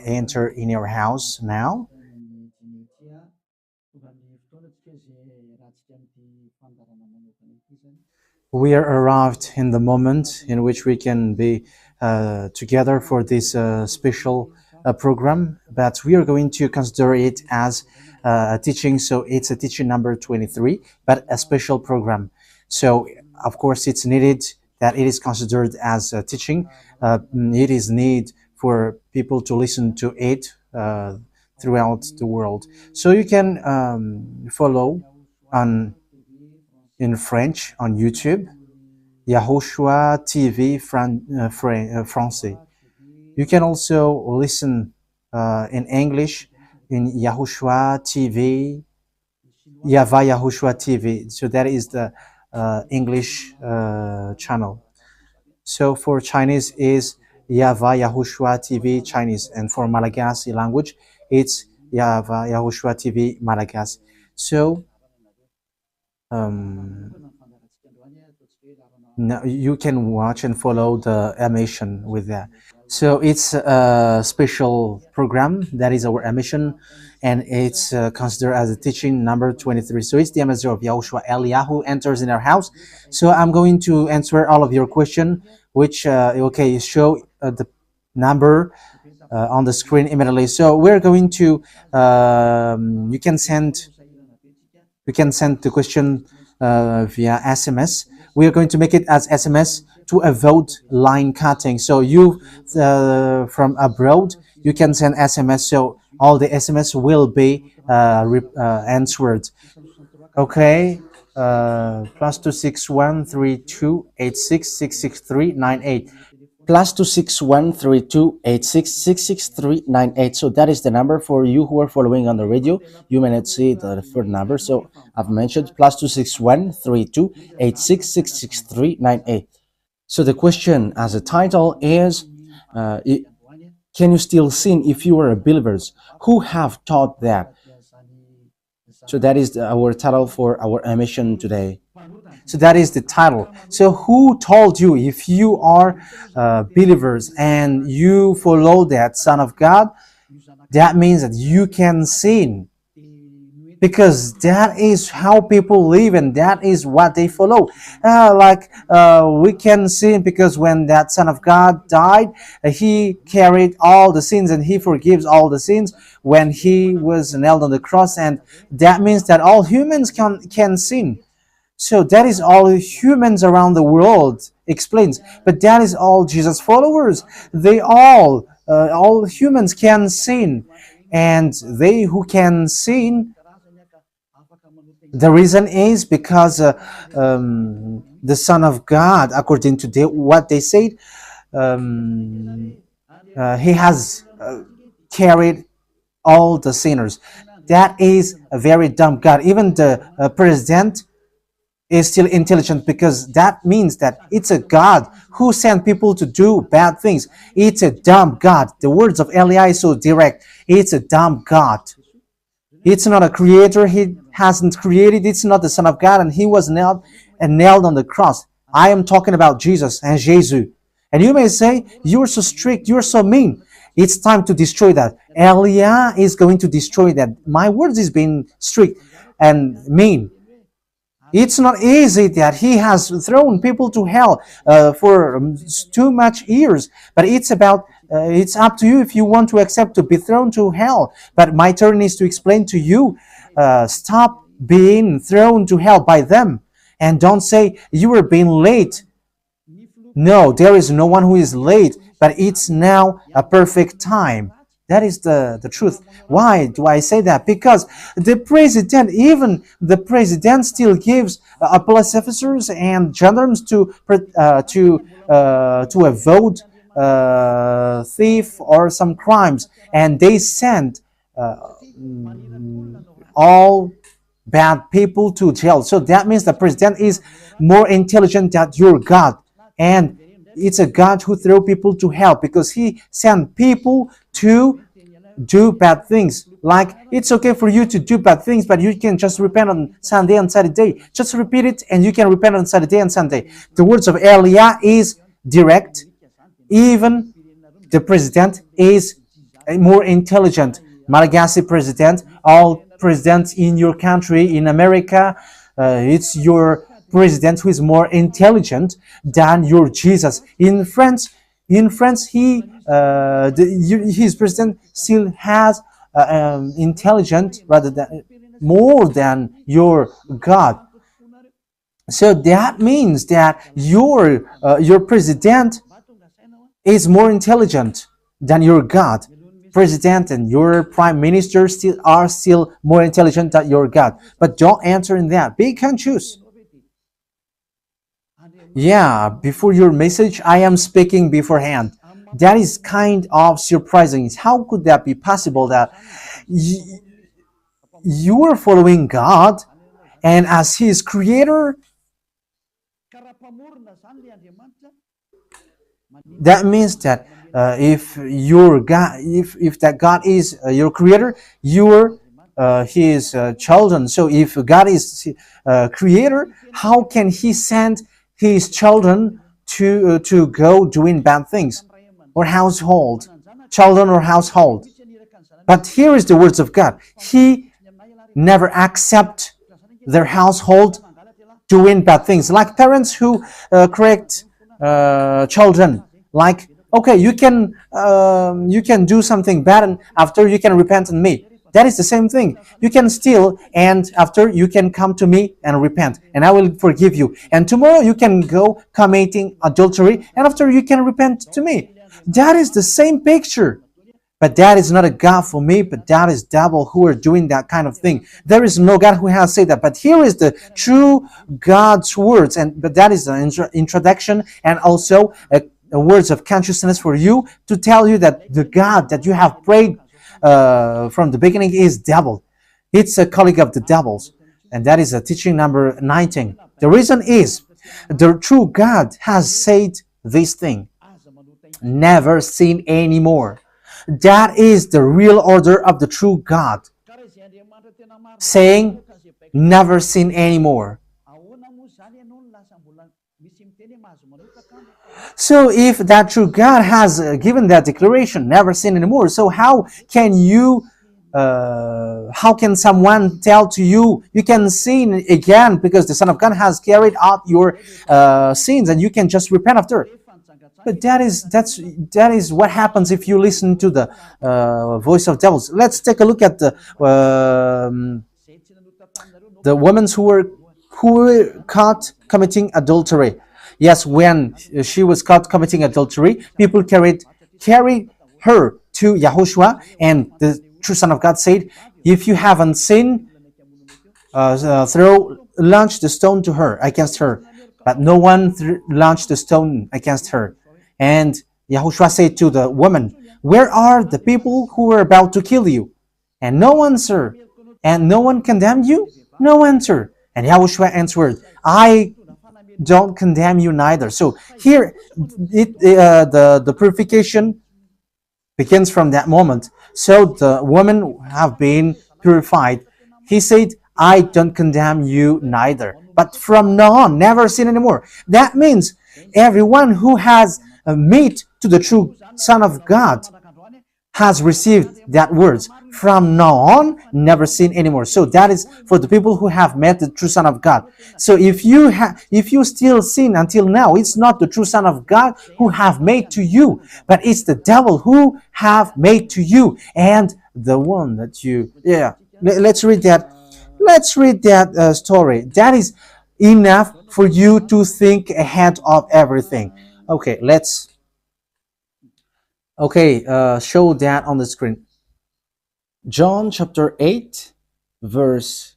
enter in your house now. We are arrived in the moment in which we can be together for this special program, but we are going to consider it as a teaching. So it's a teaching number 23, but a special program. So of course it's needed that it is considered as a teaching. It is need for people to listen to it throughout the world. So you can follow on in French on YouTube, YAHOSHUAH TV Français. You can also listen in English in YAHOSHUAH TV, YAHVAH YAHOSHUAH TV. So that is the English channel. So for Chinese is YAHVAH YAHOSHUAH TV Chinese, and for Malagasy language it's YAHVAH YAHOSHUAH TV Malagasy. So now you can watch and follow the emission with that. So it's a special program that is our emission, and it's considered as a teaching number 23. So it's the ambassador of Yahushua Eliyahu enters in our house. So I'm going to answer all of your question, which okay, show the number on the screen immediately. So we're going to you can send the question via SMS. We are going to make it as SMS to avoid line cutting. So you from abroad, you can send SMS. So all the SMS will be answered. Okay. +2613286666398. +2613286666398. So that is the number for you who are following on the radio. You may not see the third number, so I've mentioned +2613286666398. So the question as a title is, can you still sin if you are believers? Who have taught that? So that is our title for our emission today. So that is the title. So who told you, if you are believers and you follow that Son of God, that means that you can sin? Because that is how people live and that is what they follow. We can sin because when that Son of God died, he carried all the sins and he forgives all the sins when he was nailed on the cross, and that means that all humans can sin. So that is all humans around the world explains. But that is all Jesus followers. They all humans can sin. And they who can sin, the reason is because the Son of God, according to what they said, he has carried all the sinners. That is a very dumb God. Even the president is still intelligent, because that means that it's a God who sent people to do bad things. It's a dumb God. The words of Eli is so direct. It's a dumb God. It's not a creator. He hasn't created. It's not the Son of God, and he was nailed on the cross. I am talking about Jesus and Jesus. And you may say, you're so strict, you're so mean. It's time to destroy that. Elia is going to destroy that. My words is being strict and mean. It's not easy that he has thrown people to hell for too much years. But it's up to you if you want to accept to be thrown to hell. But my turn is to explain to you, stop being thrown to hell by them. And don't say you were being late. No, there is no one who is late, but it's now a perfect time. That is the truth. Why do I say that? Because even the president still gives police officers and gendarmes to avoid thief or some crimes, and they send all bad people to jail. So that means the president is more intelligent than your God, and it's a God who throw people to hell because he sent people to do bad things. Like, it's okay for you to do bad things, but you can just repent on Sunday and Saturday. Just repeat it and you can repent on Saturday and Sunday. The words of Elia is direct. Even the president is more intelligent. Malagasy president, all presidents in your country, in America, it's your president who is more intelligent than your Jesus. In France, his president still has intelligent rather than more than your God. So that means that your president is more intelligent than your God. President and your prime minister are still more intelligent than your God. But don't answer in that. Pick and choose. Yeah, before your message, I am speaking beforehand. That is kind of surprising. How could that be possible that you are following God and as His creator? That means that if your God, if that God is your creator, you're His children. So if God is creator, how can He send His children to go doing bad things or children or household? But here is the words of God. He never accept their household doing bad things, like parents who correct children. Like, okay, you can do something bad, and after you can repent on me. That is the same thing. You can steal, and after you can come to me and repent, and I will forgive you. And tomorrow you can go committing adultery, and after you can repent to me. That is the same picture. But that is not a God for me, but that is devil who are doing that kind of thing. There is no God who has said that. But here is the true God's words, but that is an introduction and also a words of consciousness for you to tell you that the God that you have prayed from the beginning is devil. It's a colleague of the devils. And that is a teaching number 19. The reason is the true God has said this thing. Never sin anymore. That is the real order of the true God. Saying, never sin anymore. So if that true God has given that declaration, never sin anymore, so how can someone tell to you, you can sin again because the Son of God has carried out your sins and you can just repent after? But that is what happens if you listen to the voice of devils. Let's take a look at the women who were caught committing adultery. Yes, when she was caught committing adultery, people carried her to YAHOSHUAH, and the true Son of God said, "If you haven't sinned, launch the stone to her against her." But no one launched the stone against her. And YAHOSHUAH said to the woman, "Where are the people who were about to kill you?" And no answer. And no one condemned you? No answer. And YAHOSHUAH answered, "I don't condemn you neither." So here, the purification begins from that moment. So the women have been purified. He said, "I don't condemn you neither. But from now on, never sin anymore." That means everyone who has met to the true Son of God has received that words. From now on, never sin anymore. So that is for the people who have met the true Son of God. So if you still sin until now, it's not the true Son of God who have made to you, but it's the devil who have made to you. And the one that you, let's read that. Let's read that story. That is enough for you to think ahead of everything. Okay, show that on the screen. John chapter 8, verse.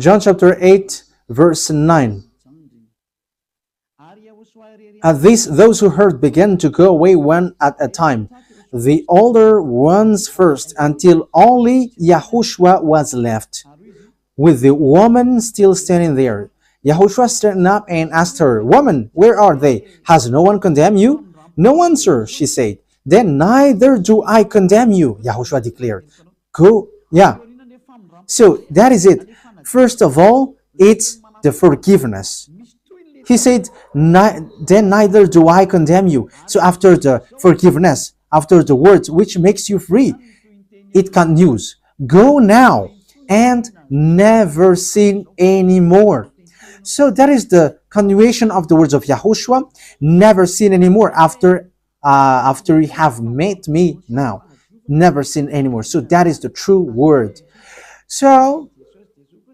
John chapter 8, verse 9. At this, those who heard began to go away one at a time, the older ones first, until only YAHOSHUAH was left, with the woman still standing there. YAHOSHUAH straightened up and asked her, "Woman, where are they? Has no one condemned you?" "No one, sir," she said. "Then neither do I condemn you," YAHOSHUAH declared. Go, So that is it. First of all, it's the forgiveness. He said, then neither do I condemn you. So after the forgiveness, after the words which makes you free, it continues. Go now and never sin anymore. So that is the continuation of the words of Yahushua. Never sin anymore after you have met me now. Never sin anymore. So that is the true word. So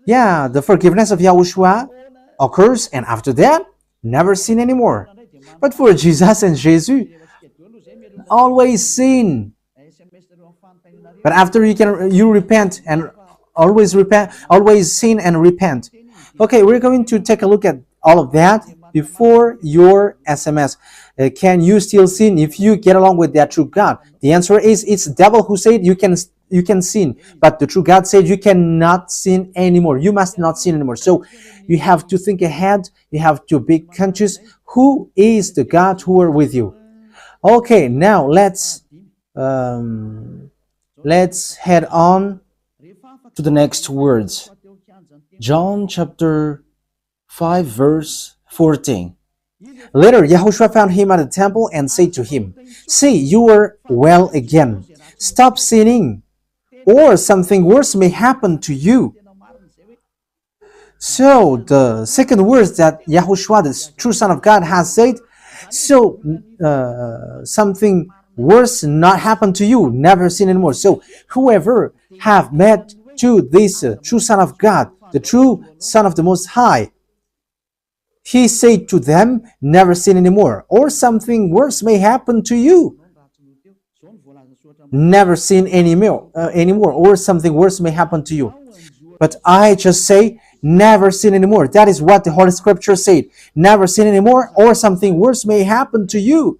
yeah, the forgiveness of Yahushua occurs, and after that, never sin anymore. But for Jesus and Jesus, always sin. But after you repent and always sin and repent. Okay, we're going to take a look at all of that before your SMS. Can you still sin if you get along with that true God? The answer is it's the devil who said you can sin, but the true God said you cannot sin anymore. You must not sin anymore. So you have to think ahead. You have to be conscious who is the God who are with you. Okay, now let's head on to the next words. John chapter 5 verse 14. Later, Yahushua found him at the temple and said to him, "See, you are well again. Stop sinning, or something worse may happen to you." So the second words that Yahushua, the true Son of God, has said, so something worse not happen to you, never sin anymore. So whoever have met to this true Son of God, the true Son of the Most High, he said to them, never sin anymore, or something worse may happen to you. Never sin anymore, or something worse may happen to you. But I just say, never sin anymore. That is what the Holy Scripture said. Never sin anymore, or something worse may happen to you.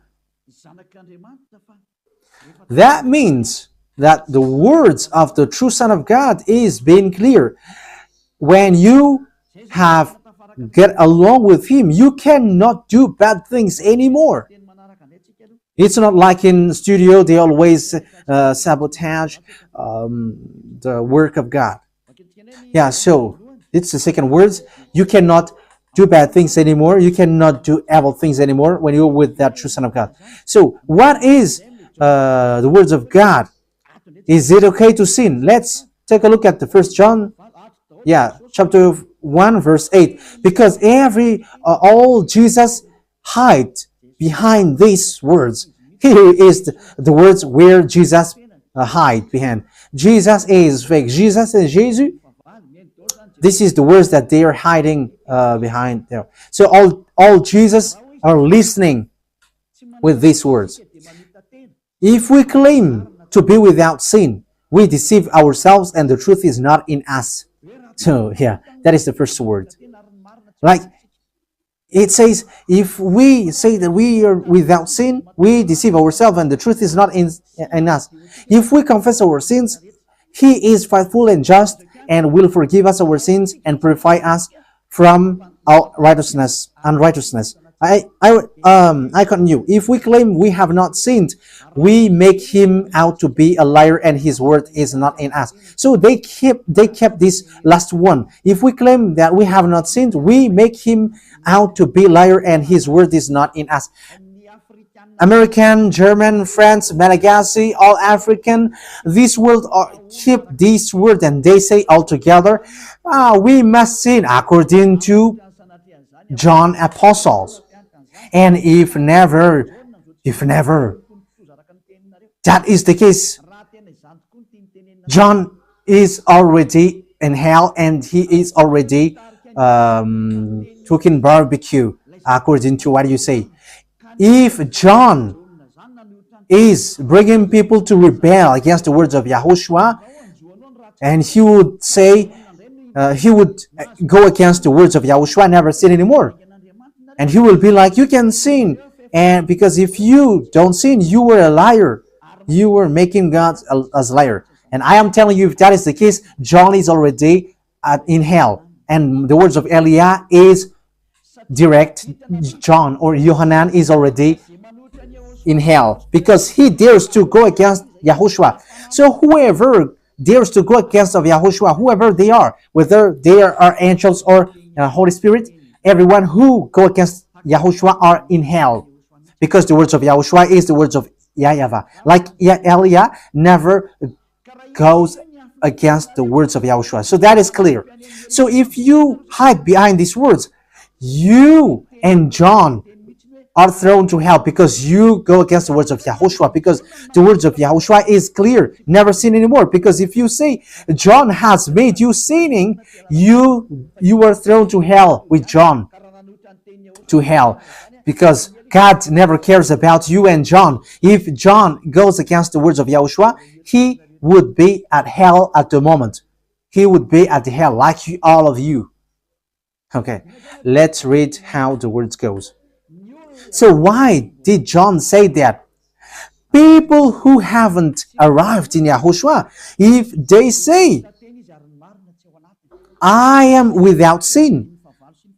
That means that the words of the true Son of God is being clear. When you have get along with him, you cannot do bad things anymore. It's not like in studio they always sabotage the work of God. Yeah, so it's the second words. You cannot do bad things anymore. You cannot do evil things anymore when you're with that true Son of God. So what is the words of God? Is it okay to sin? Let's take a look at the First John, chapter 1 verse 8. Because all Jesus hide behind these words. Here is the words where Jesus hide behind. Jesus is fake. Jesus and Jesus. This is the words that they are hiding behind there. So all Jesus are listening with these words. If we claim to be without sin, we deceive ourselves and the truth is not in us. So yeah, that is the first word. Like it says, if we say that we are without sin, we deceive ourselves and the truth is not in us. If we confess our sins, he is faithful and just and will forgive us our sins and purify us from our unrighteousness. I continue. If we claim we have not sinned, we make him out to be a liar and his word is not in us. So they kept this last one. If we claim that we have not sinned, we make him out to be a liar and his word is not in us. American, German, French, Malagasy, all African, this world keep this word and they say all together, we must sin according to John Apostles. And if never, that is the case, John is already in hell and he is already cooking barbecue, according to what you say. If John is bringing people to rebel against the words of Yahushua, and he would say, he would go against the words of Yahushua, never sin anymore. And he will be like, you can sin. And because if you don't sin, you were a liar. You were making God as a liar. And I am telling you, if that is the case, John is already in hell. And the words of Eliah is direct. John or Yohanan is already in hell because he dares to go against Yahushua. So whoever dares to go against of Yahushua, whoever they are, whether they are angels or Holy Spirit, everyone who go against Yahushua are in hell, because the words of Yahushua is the words of YAHVAH. Like Elia never goes against the words of Yahushua. So that is clear. So if you hide behind these words, you and John are thrown to hell because you go against the words of Yahushua, because the words of Yahushua is clear, never sin anymore. Because if you say John has made you sinning, you are thrown to hell with John, to hell, because God never cares about you and John. If John goes against the words of Yahushua, he would be at hell at the moment. He would be at the hell like you, all of you. Okay, let's read how the words goes. So why did John say that? People who haven't arrived in Yahushua, if they say, I am without sin,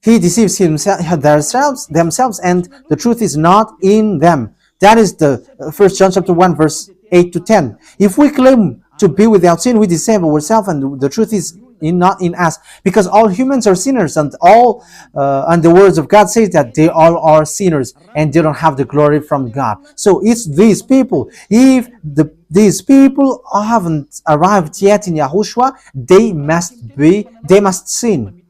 he deceives themselves, and the truth is not in them. That is the 1 John chapter 1, verse 8 to 10. If we claim to be without sin, we deceive ourselves, and the truth is not in us, because all humans are sinners, and the words of God says that they all are sinners and they don't have the glory from God. So it's these people. If these people haven't arrived yet in Yahushua, they must sin.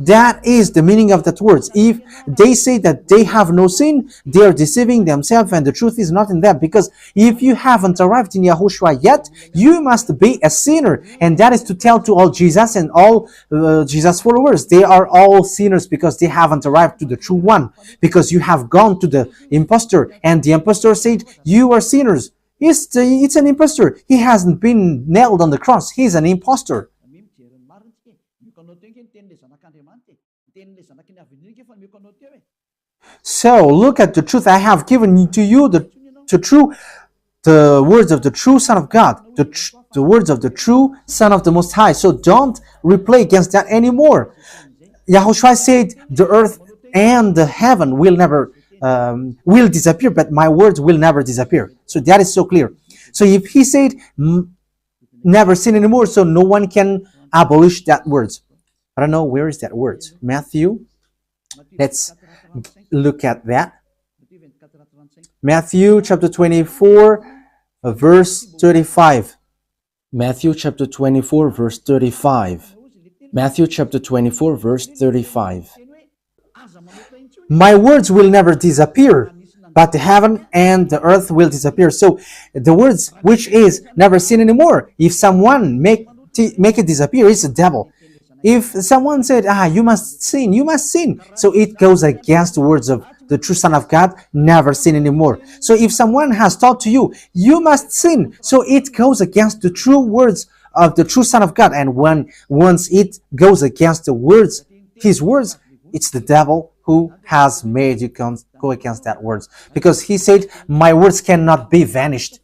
That is the meaning of that words. If they say that they have no sin, they are deceiving themselves, and the truth is not in them. Because if you haven't arrived in Yahushua yet, you must be a sinner. And that is to tell to all Jesus and all Jesus followers. They are all sinners because they haven't arrived to the true one. Because you have gone to the impostor, and the impostor said, you are sinners. It's an impostor. He hasn't been nailed on the cross. He's an impostor. So look at the truth I have given to you, the words of the true Son of God, the words of the true Son of the Most High. So don't replay against that anymore. Yahushua said the earth and the heaven will never will disappear, but my words will never disappear. So that is so clear. So if he said never sin anymore, so no one can abolish that words. I don't know, where is that word? Matthew. Let's look at that. Matthew chapter 24, verse 35. Matthew chapter 24, verse 35. Matthew chapter 24, verse 35. My words will never disappear, but the heaven and the earth will disappear. So the words which is never sin anymore, if someone make it disappear, it's the devil. If someone said, you must sin, so it goes against the words of the true Son of God, never sin anymore. So if someone has taught to you, you must sin, so it goes against the true words of the true Son of God. And once it goes against the words, his words, it's the devil who has made you go against that words. Because he said, my words cannot be vanished.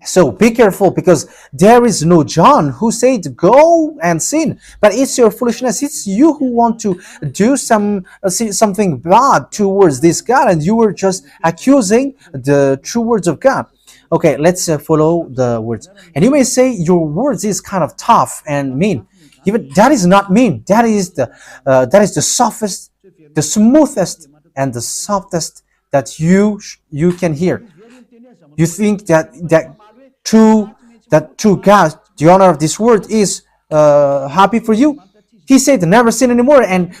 So be careful, because there is no John who said go and sin, but it's your foolishness. It's you who want to do something bad towards this God, and you were just accusing the true words of God. Okay, let's follow the words. And you may say your words is kind of tough and mean. Even that is not mean. That is the softest, the smoothest, and the softest that you can hear. You think that true God, the owner of this world, is happy for you? He said never sin anymore, and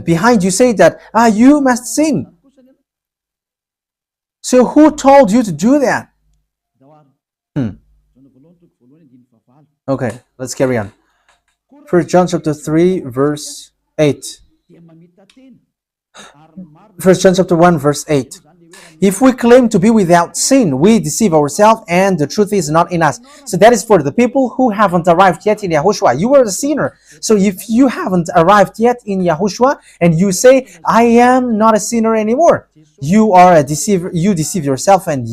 behind you say that you must sin. So who told you to do that? Okay, let's carry on. 1 John chapter 3, verse 8. 1 John chapter 1, verse 8. If we claim to be without sin, we deceive ourselves, and the truth is not in us. So that is for the people who haven't arrived yet in Yahushua. You are a sinner. So if you haven't arrived yet in Yahushua, and you say, I am not a sinner anymore, you are a deceiver. You deceive yourself, and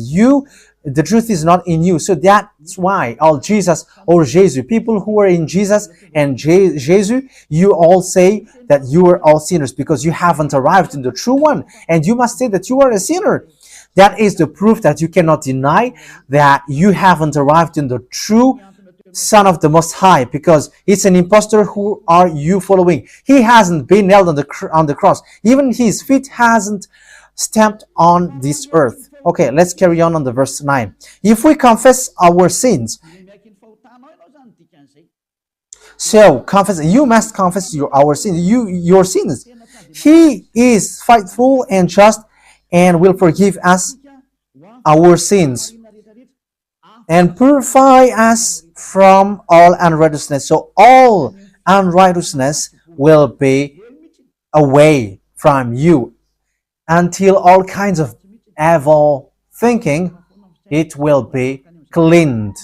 the truth is not in you. So that's why all Jesus or Jesus, people who are in Jesus and Jesus, you all say that you are all sinners, because you haven't arrived in the true one, and you must say that you are a sinner. That is the proof that you cannot deny that you haven't arrived in the true Son of the Most High, because it's an impostor. Who are you following? He hasn't been nailed on the cross. Even his feet hasn't stamped on this earth. Okay, let's carry on the verse 9. If we confess our sins, so confess, you must confess our sins, your sins. He is faithful and just and will forgive us our sins and purify us from all unrighteousness. So all unrighteousness will be away from you until all kinds of evil thinking, it will be cleaned.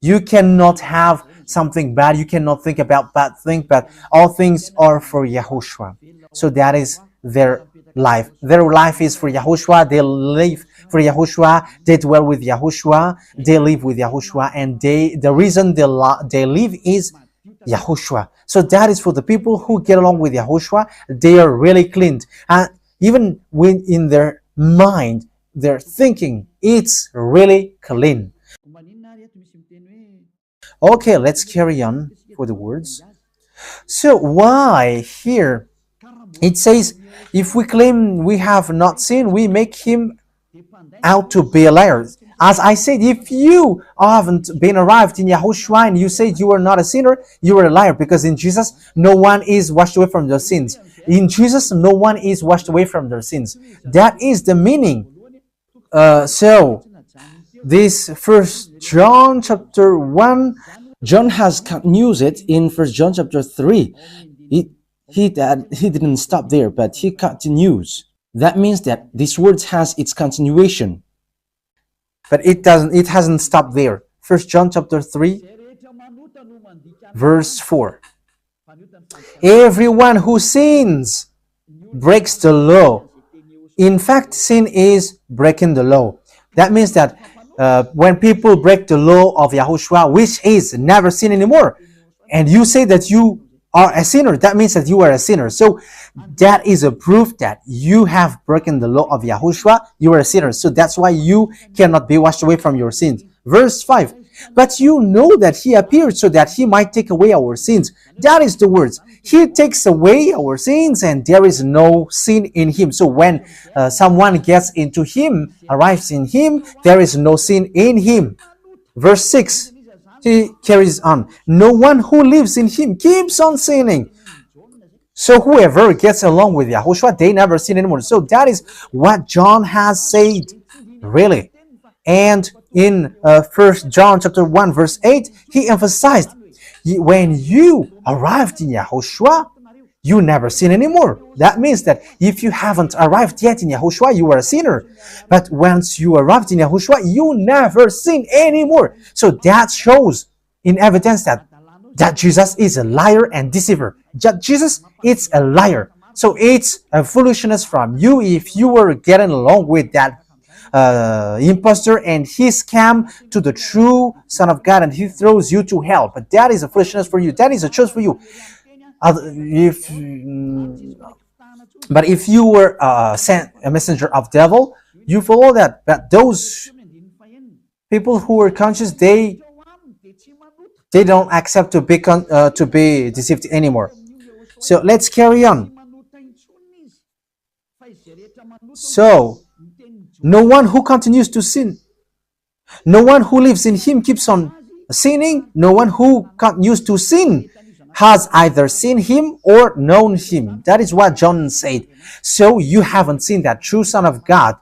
You cannot have something bad. You cannot think about bad things, but all things are for Yahushua. So that is their life. Their life is for Yahushua. They live for Yahushua. They dwell with Yahushua. They live with Yahushua. And the reason they live is Yahushua. So that is for the people who get along with Yahushua. They are really cleaned. And even when in their mind, their thinking, it's really clean. Okay, let's carry on for the words. So why here it says, if we claim we have not sinned, we make him out to be a liar. As I said, if you haven't been arrived in Yahushua and you said you are not a sinner, you are a liar, because in Jesus no one is washed away from their sins. In Jesus no one is washed away from their sins. That is the meaning. So this First John chapter 1, John has continued it in First John chapter 3. He didn't stop there, but he continues. That means that this word has its continuation. But it hasn't stopped there. First John chapter 3, verse 4. Everyone who sins breaks the law. In fact, sin is breaking the law. That means that when people break the law of Yahushua, which is never sin anymore, and you say that you are a sinner, that means that you are a sinner. So that is a proof that you have broken the law of Yahushua. You are a sinner. So that's why you cannot be washed away from your sins. Verse 5. But you know that he appeared so that he might take away our sins. That is the words. He takes away our sins and there is no sin in him. So when someone gets into him, arrives in him, there is no sin in him. Verse 6. He carries on. No one who lives in him keeps on sinning. So whoever gets along with Yahushua, they never sin anymore. So that is what John has said, really. And in 1 John chapter 1 verse 8, he emphasized, when you arrived in Yahushua, you never sin anymore. That means that if you haven't arrived yet in Yahushua, you are a sinner. But once you arrived in Yahushua, you never sin anymore. So that shows in evidence that Jesus is a liar and deceiver. Jesus is a liar. So it's a foolishness from you if you were getting along with that impostor and he scam to the true Son of God and he throws you to hell. But that is a foolishness for you. That is a choice for you. But if you were sent a messenger of devil, you follow that. But those people who are conscious, they don't accept to be deceived anymore. So let's carry on. So no one who continues to sin, no one who lives in him keeps on sinning. No one who continues to sin has either seen him or known him. That is what John said. So you haven't seen that true Son of God.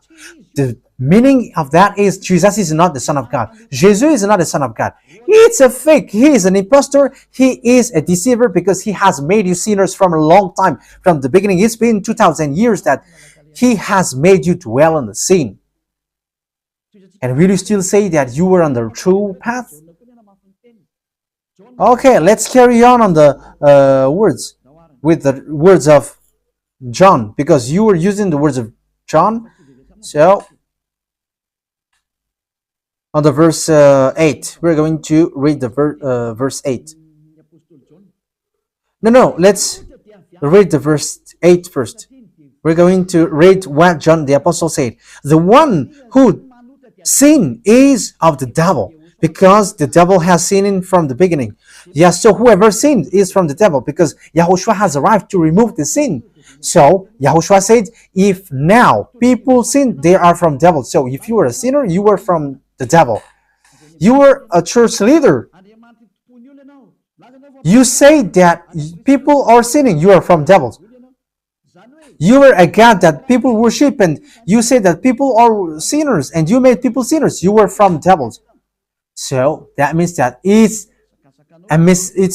The meaning of that is Jesus is not the Son of God. Jesus is not the Son of God. It's a fake. He is an impostor. He is a deceiver because he has made you sinners from a long time. From the beginning, it's been 2,000 years that he has made you dwell on the sin. And will you still say that you were on the true path? Okay, let's carry on the words with the words of John, because you were using the words of John. So on the verse 8, we're going to read the verse 8. No, let's read the verse 8 first. We're going to read what John the Apostle said. The one who sin is of the devil, because the devil has sinned from the beginning. Yes, so whoever sinned is from the devil, because Yahushua has arrived to remove the sin. So Yahushua said, if now people sin, they are from devil. So if you were a sinner, you were from the devil. You were a church leader. You say that people are sinning, you are from devils. You were a God that people worship, and you say that people are sinners, and you made people sinners. You were from devils. So that means that it's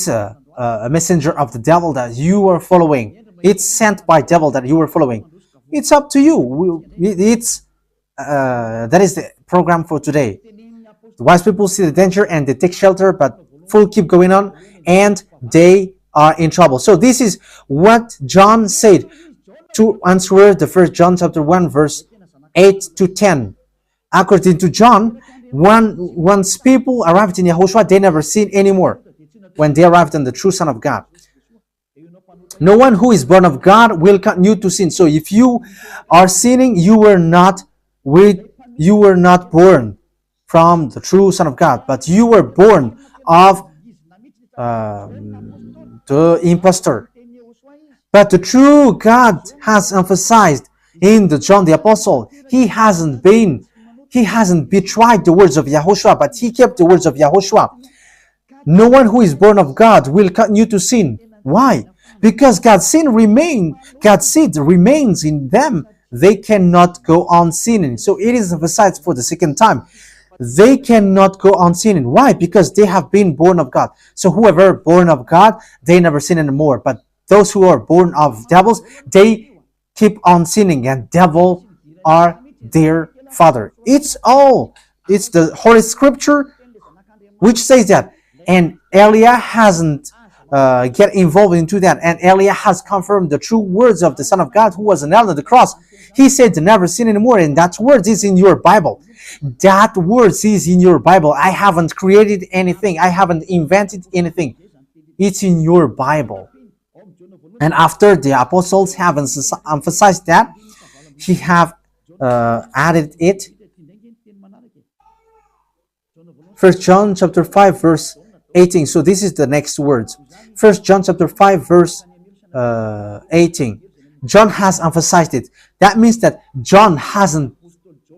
a messenger of the devil that you are following. It's sent by devil that you are following. It's up to you. That is the program for today. The wise people see the danger and they take shelter, but fool keep going on, and they are in trouble. So this is what John said to answer the first John chapter 1 verse 8 to 10. According to John, once people arrived in Yahushua, they never sin anymore when they arrived in the true Son of God. No one who is born of God will continue to sin. So if you are sinning, you were not born from the true Son of God, but you were born of the impostor. But the true God has emphasized in the John the Apostle, he hasn't betrayed the words of Yahushua, but he kept the words of Yahushua. No one who is born of God will continue to sin. Why? Because God's seed remains in them. They cannot go on sinning. So it is emphasized for the second time. They cannot go on sinning. Why? Because they have been born of God. So whoever born of God, they never sin anymore. But those who are born of devils, they keep on sinning, and devil are their father. It's the Holy Scripture which says that. And Elia hasn't get involved into that. And Elia has confirmed the true words of the Son of God who was nailed on the cross. He said to never sin anymore, and that word is in your Bible. That word is in your Bible. I haven't created anything. I haven't invented anything. It's in your Bible. And after the apostles have emphasized that, he have added it. 1 John chapter 5 verse 18. So this is the next words. 1 John chapter 5 verse 18. John has emphasized it. That means that John hasn't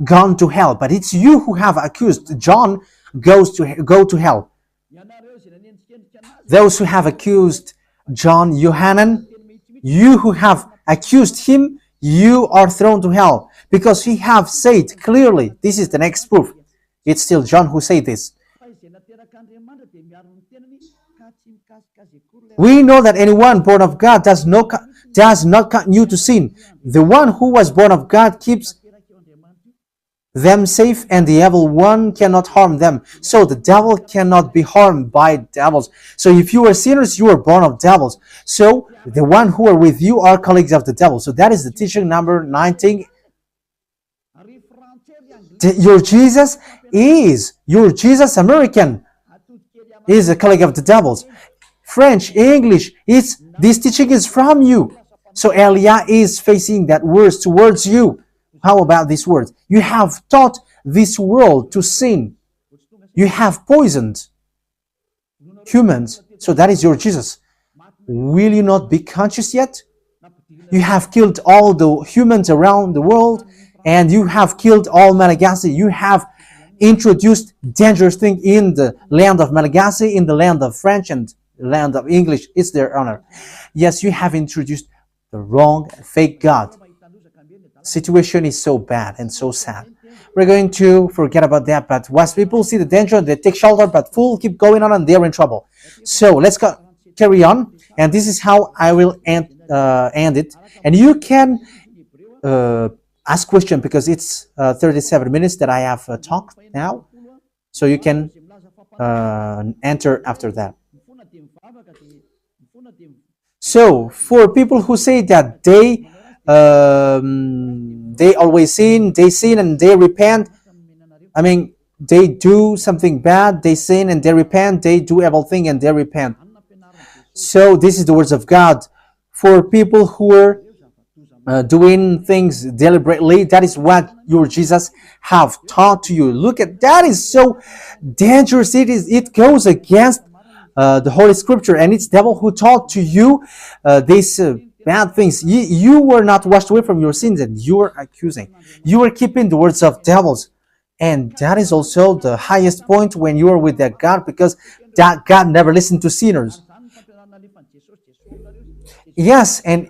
gone to hell, but it's you who have accused John go to hell. Those who have accused John Yohanan, you who have accused him, you are thrown to hell, because he have said clearly. This is the next proof. It's still John who said this. We know that anyone born of God does not continue to sin. The one who was born of God keeps them safe, and the evil one cannot harm them. So the devil cannot be harmed by devils. So if you are sinners, you are born of devils. So the one who are with you are colleagues of the devil. So that is the teaching number 19. Your Jesus American is a colleague of the devils. French, English, this teaching is from you. So Elia is facing that words towards you. How about these words? You have taught this world to sin. You have poisoned humans. So that is your Jesus. Will you not be conscious yet? You have killed all the humans around the world, and you have killed all Malagasy. You have introduced dangerous things in the land of Malagasy, in the land of French, and the land of English. It's their honor. Yes, you have introduced the wrong, fake God. Situation is so bad and so sad. We're going to forget about that, but once people see the danger, they take shelter, but fools keep going on and they're in trouble. So let's carry on, and this is how I will end it. And you can ask question, because it's 37 minutes that I have talked now, so you can enter after that. So for people who say that they always sin, and they repent. I mean, they do something bad, they sin and they repent. They do everything and they repent. So this is the words of God for people who are doing things deliberately. That is what your Jesus have taught to you. Look at that, is so dangerous. It goes against the Holy Scripture, and it's devil who taught to you these bad things. You were not washed away from your sins, and you are accusing. You are keeping the words of devils, and that is also the highest point when you are with that God, because that God never listened to sinners. Yes, and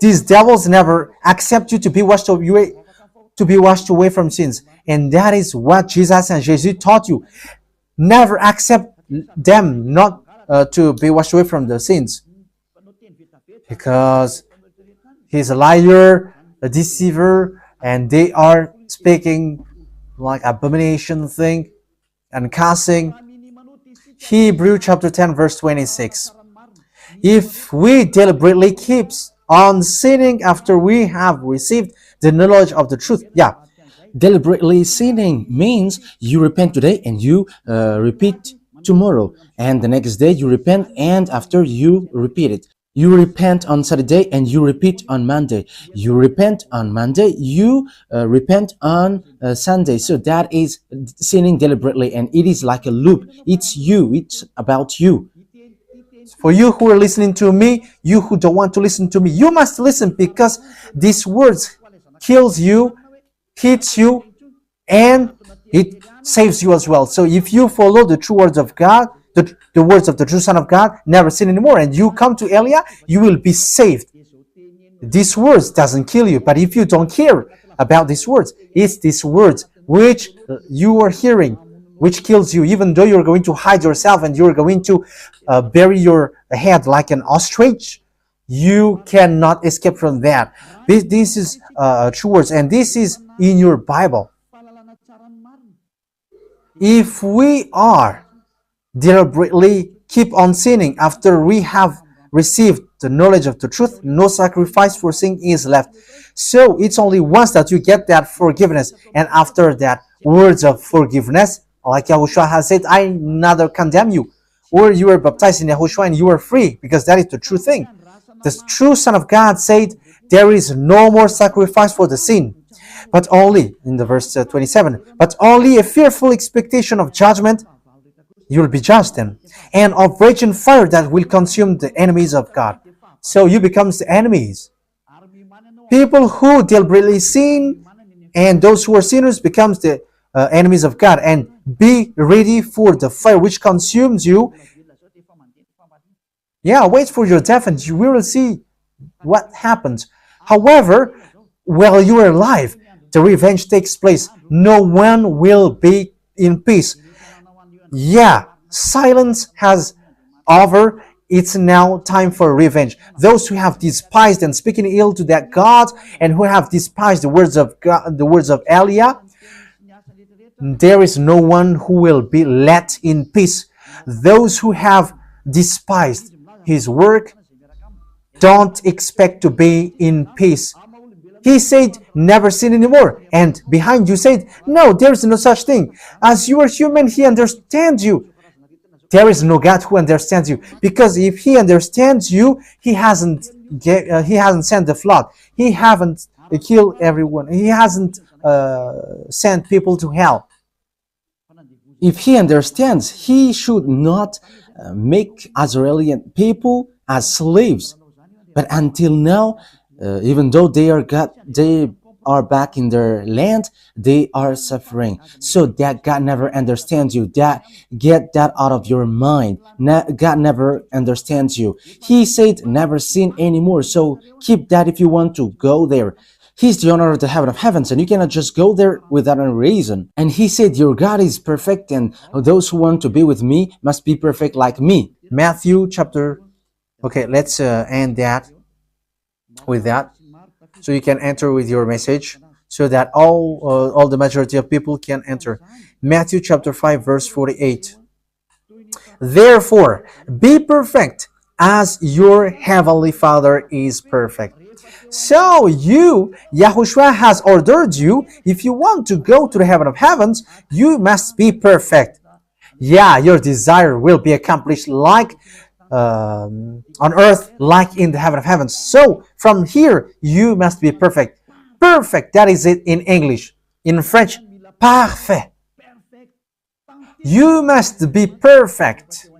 these devils never accept you to be washed away from sins, and that is what Jesus and Jesus taught you. Never accept them not to be washed away from the sins, because he's a liar, a deceiver, and they are speaking like abomination thing and cussing. Hebrew chapter 10 verse 26. If we deliberately keep on sinning after we have received the knowledge of the truth, Deliberately sinning means you repent today and you repeat tomorrow, and the next day you repent, and after you repeat it. You repent on Saturday and you repeat on Monday. You repent on Monday, you repent on Sunday. So that is sinning deliberately, and it is like a loop. It's you, it's about you. for you who are listening to me, you who don't want to listen to me, you must listen, because these words kills you, hits you, and it saves you as well. So if you follow the true words of God, the words of the true Son of God, never sin anymore, and you come to Elia, you will be saved. These words doesn't kill you, but if you don't care about these words, it's these words which you are hearing, which kills you, even though you're going to hide yourself and you're going to bury your head like an ostrich. You cannot escape from that. This is true words, and this is in your Bible. If we are deliberately keep on sinning after we have received the knowledge of the truth, no sacrifice for sin is left. So it's only once that you get that forgiveness, and after that words of forgiveness, like YAHOSHUAH has said, I neither condemn you, or you are baptized in YAHOSHUAH and you are free, because that is the true thing. The true Son of God said, there is no more sacrifice for the sin, but only, in the verse 27, but only a fearful expectation of judgment. You will be judged then, and of raging fire that will consume the enemies of God. So you become the enemies. People who deliberately sin and those who are sinners becomes the enemies of God, and be ready for the fire which consumes you. Wait for your death and you will see what happens. However, while you are alive, the revenge takes place. No one will be in peace. Silence has over. It's now time for revenge. Those who have despised and speaking ill to that God, and who have despised the words of God, the words of Elia, there is no one who will be let in peace. Those who have despised his work don't expect to be in peace. He said, never sin anymore. And behind you said, no, there is no such thing. As you are human, he understands you. There is no God who understands you, because if he understands you, he hasn't sent the flood. He haven't killed everyone. He hasn't sent people to hell. If he understands, he should not make Israeli people as slaves. But until now, even though they are back in their land, they are suffering. So that God never understands you. Get that out of your mind. God never understands you. He said never sin anymore. So keep that if you want to go there. He's the owner of the heaven of heavens, and you cannot just go there without a reason. And he said, your God is perfect, and those who want to be with me must be perfect like me. Matthew chapter... Okay, let's end that with that. So you can enter with your message, so that all the majority of people can enter. Matthew chapter 5 verse 48. Therefore, be perfect as your heavenly Father is perfect. So YAHOSHUAH has ordered you, if you want to go to the heaven of heavens, you must be perfect. Your desire will be accomplished like on earth like in the heaven of heavens. So from here, you must be perfect. Perfect, that is it in English. In French, parfait. You must be perfect.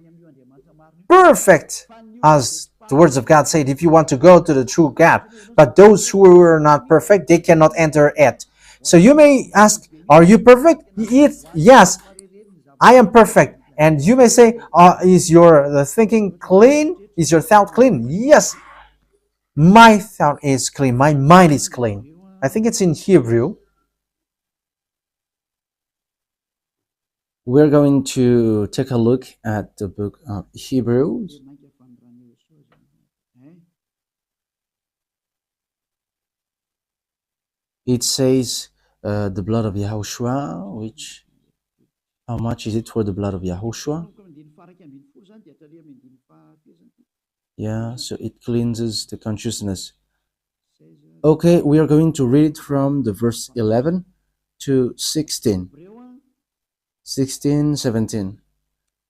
Perfect, as the words of God said, if you want to go to the true God. But those who are not perfect, they cannot enter it. So you may ask, are you perfect? Yes, I am perfect. And you may say, is your the thinking clean? Is your thought clean? Yes, my thought is clean. My mind is clean. I think it's in Hebrew. We're going to take a look at the book of Hebrews. It says the blood of Yahushua, which, how much is it for the blood of Yahushua? Yeah, so it cleanses the consciousness. Okay, we are going to read from the verse 11 to 16. 16, 17.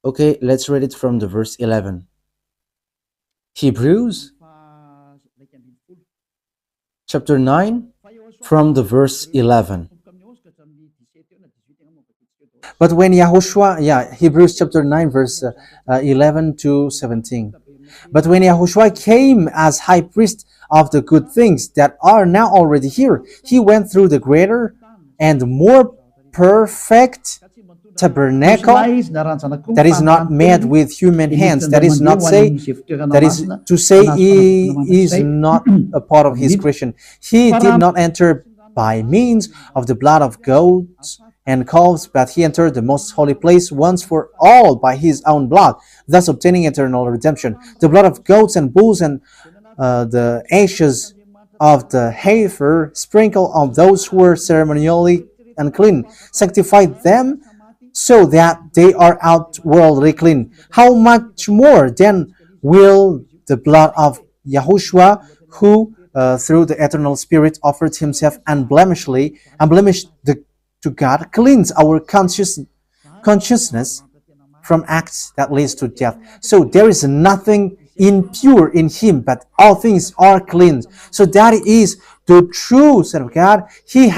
Okay, let's read it from the verse 11. Hebrews chapter 9 from the verse 11. But when Yahushua, Hebrews chapter 9, verse 11 to 17. But when Yahushua came as high priest of the good things that are now already here, he went through the greater and more perfect tabernacle that is not made with human hands. That is to say he is not a part of his creation. He did not enter by means of the blood of goats and calves, but he entered the most holy place once for all by his own blood, thus obtaining eternal redemption. The blood of goats and bulls and the ashes of the heifer sprinkled on those who were ceremonially unclean, sanctified them so that they are outwardly clean. How much more then will the blood of Yahushua, who through the eternal Spirit offered himself unblemished to God, cleanse our consciousness from acts that leads to death. So there is nothing impure in him, but all things are clean. So that is the true Son of God. He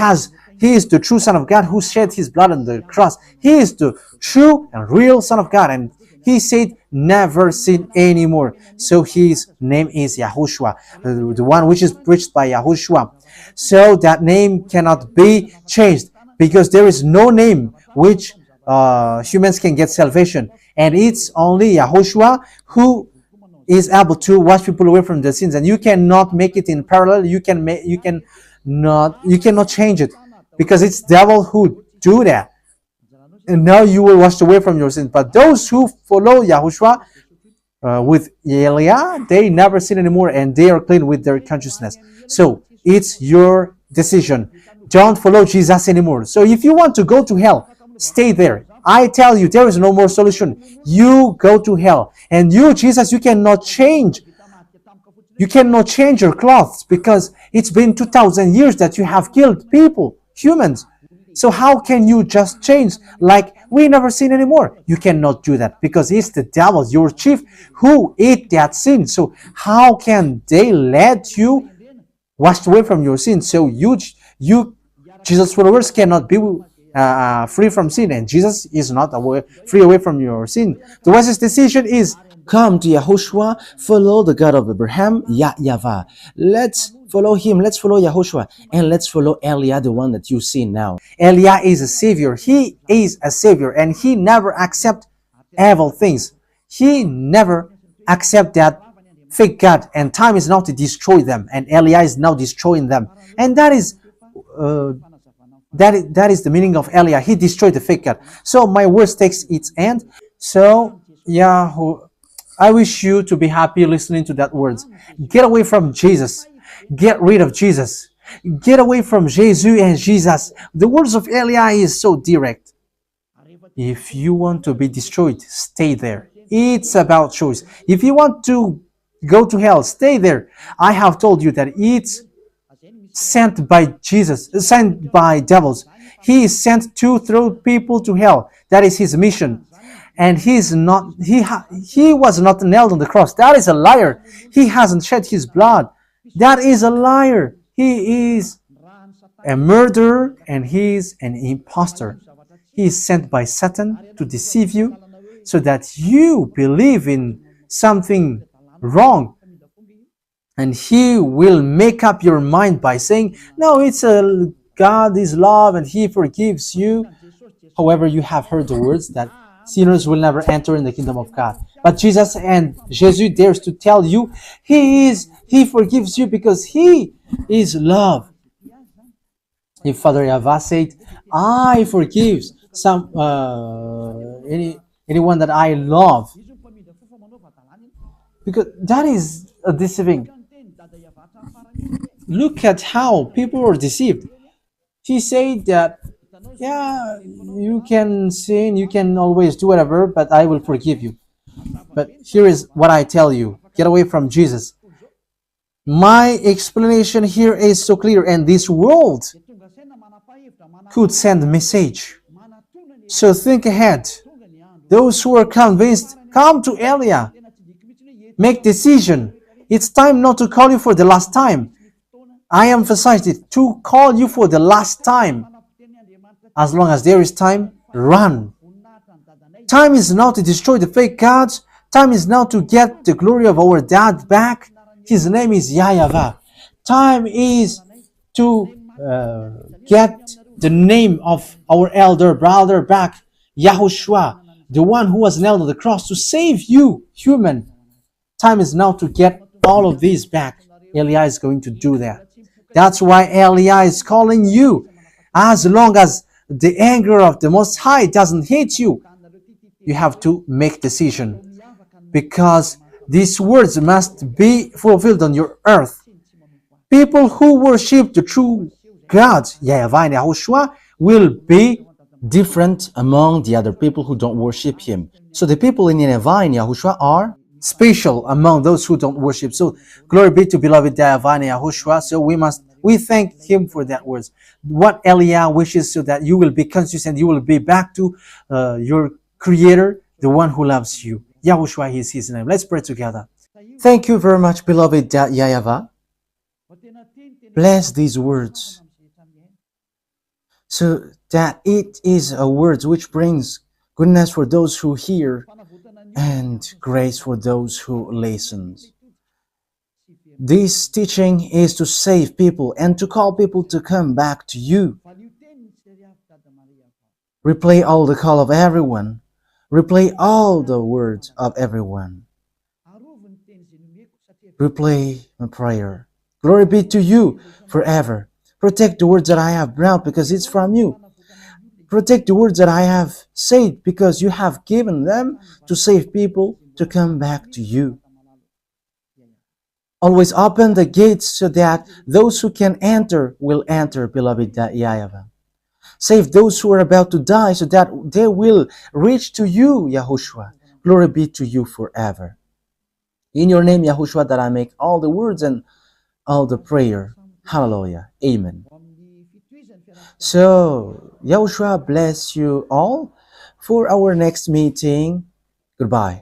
is the true Son of God who shed his blood on the cross. He is the true and real Son of God, and he said never sin anymore. So his name is Yahushua, the one which is preached by Yahushua. So that name cannot be changed, because there is no name which humans can get salvation, and it's only Yahushua who is able to wash people away from their sins. And you cannot make it in parallel. You cannot change it, because it's devil who do that. And now you will wash away from your sins. But those who follow Yahushua with Elia, they never sin anymore, and they are clean with their consciousness. So it's your decision. Don't follow Jesus anymore. So if you want to go to hell, stay there. I tell you, there is no more solution. You go to hell. And you, Jesus, you cannot change. You cannot change your clothes, because it's been 2,000 years that you have killed people, humans. So how can you just change like we never sin anymore? You cannot do that, because it's the devil, your chief, who ate that sin. So how can they let you wash away from your sin? So you Jesus followers cannot be free from sin, and Jesus is not free away from your sin. The wisest decision is come to Yahushua, follow the God of Abraham, YAHVAH. Let's follow him, let's follow Yahushua, and let's follow Elia, the one that you see now. Elia is a savior. He is a savior, and he never accept evil things. He never accept that fake God, and time is now to destroy them, and Elia is now destroying them. And that is the meaning of Elia. He destroyed the fake God. So my words takes its end. So I wish you to be happy listening to that words. Get away from Jesus. Get rid of Jesus. Get away from Jesus and Jesus. The words of Elia is so direct. If you want to be destroyed, stay there. It's about choice. If you want to go to hell, stay there. I have told you that it's sent by Jesus, sent by devils. He is sent to throw people to hell. That is his mission. and he was not nailed on the cross. That is a liar. He hasn't shed his blood. That is a liar. He is a murderer and he is an impostor. He is sent by Satan to deceive you so that you believe in something wrong, and he will make up your mind by saying, no, it's a God is love and he forgives you. However, you have heard the words that sinners will never enter in the kingdom of God. But Jesus dares to tell you he forgives you because he is love. If Father YAHVAH said, I forgive anyone that I love, because that is a deceiving. Look at how people are deceived. He said that, yeah, you can sin, you can always do whatever, but I will forgive you. But here is what I tell you: get away from Jesus. My explanation here is so clear, and this world could send a message. So think ahead. Those who are convinced, come to Elia. Make decision. It's time not to call you for the last time. I emphasized it, to call you for the last time. As long as there is time, run. Time is now to destroy the fake gods. Time is now to get the glory of our dad back. His name is YAHVAH. Time is to get the name of our elder brother back, YAHOSHUAH, the one who was nailed on the cross to save you, human. Time is now to get all of these back. Elia is going to do that. That's why Elia is calling you. As long as the anger of the Most High doesn't hit you, you have to make decision, because these words must be fulfilled on your earth. People who worship the true God, YAHVAH and YAHOSHUAH, will be different among the other people who don't worship him. So the people in YAHVAH and YAHOSHUAH are special among those who don't worship. So glory be to beloved YAHVAH and YAHOSHUAH. So we thank him for that words. What Elia wishes, so that you will be conscious and you will be back to your Creator, the one who loves you. YAHOSHUAH is his name. Let's pray together. Thank you very much, beloved YAHVAH. Bless these words, so that it is a word which brings goodness for those who hear and grace for those who listen. This teaching is to save people and to call people to come back to you. Replay all the call of everyone. Replay all the words of everyone. Replay my prayer. Glory be to you forever. Protect the words that I have brought, because it's from you. Protect the words that I have said, because you have given them to save people to come back to you. Always open the gates so that those who can enter will enter, beloved YAHVAH. Save those who are about to die so that they will reach to you, YAHOSHUAH. Glory be to you forever. In your name, YAHOSHUAH, that I make all the words and all the prayer. Hallelujah. Amen. So, YAHOSHUAH bless you all for our next meeting. Goodbye.